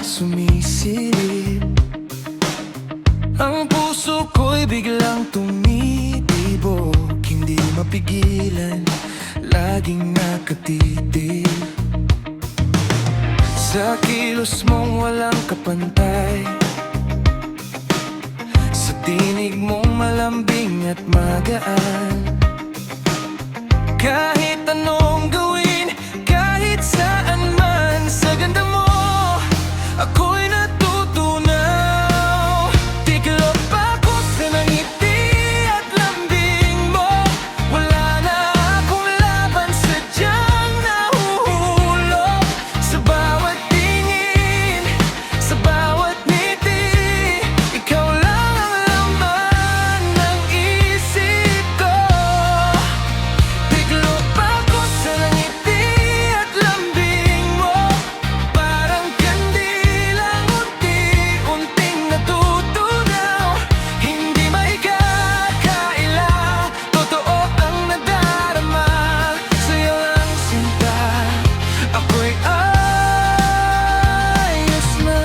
sumisilip. Ang puso ko'y biglang tumitibok, hindi mapigilan, laging nakatitig sa kilos mong walang kapantay, sa tinig mong malambing at magaan. Kahit anong gawin, kahit saan man, sa ganda mo ako'y natutunaw. Tiklop ako sa ngiti at lambing mo, wala na akong laban, sadyang nahuhulog sa bawat tingin, sa bawat ngiti. Ikaw lang ang laman ng isip ko. Tiklop ako sa ngiti at lambing mo, parang kandilang unti-unting natutunaw. Hindi maikakaila, totoo ang nadarama, sa'yo lang sinta, ako'y ayos na.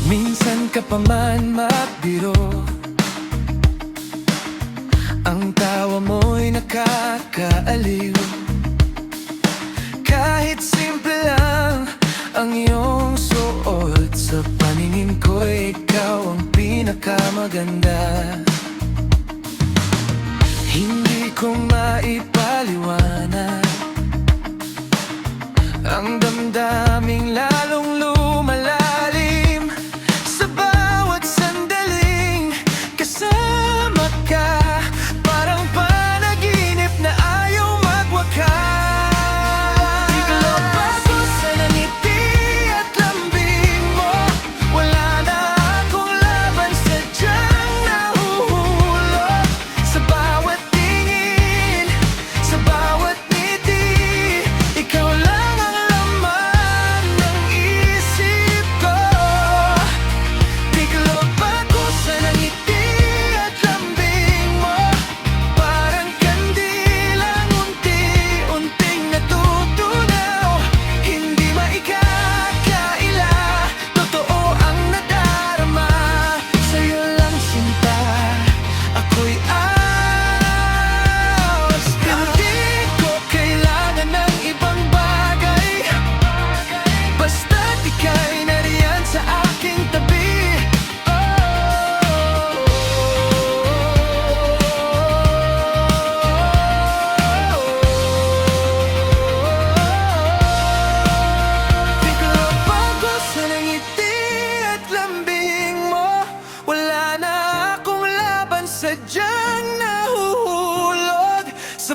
Minsan ka pa man magbiro, ang tawa mo'y nakakaaliw. Kahit simple lang ang iyong suot, sa paningin ko'y ikaw ang pinakamaganda. Hindi ko maipaliwanag ang damdaming lalong lumalalim sa bawat sandaling kasama ka. Parang panaginip na ayaw magwakas. Tiklop ako sa ngiti at lambing mo, wala na akong laban, sadyang nahuhulog sa bawat tingin, sa bawat ngiti. Ikaw lang ang laman ng isip ko. Tiklop ako sa ngiti at lambing mo, parang kandilang unti-unting natutunaw. Hindi maikakaila, totoo ang nadarama, sa'yo lang sinta, ako'y ayos. Hindi ko kailangan ng ibang bagay, basta't ika'y nariyan sa aking tabi. Tiklop ako sa ngiti at lambing mo, wala na akong laban, sadyang nahuhulog sa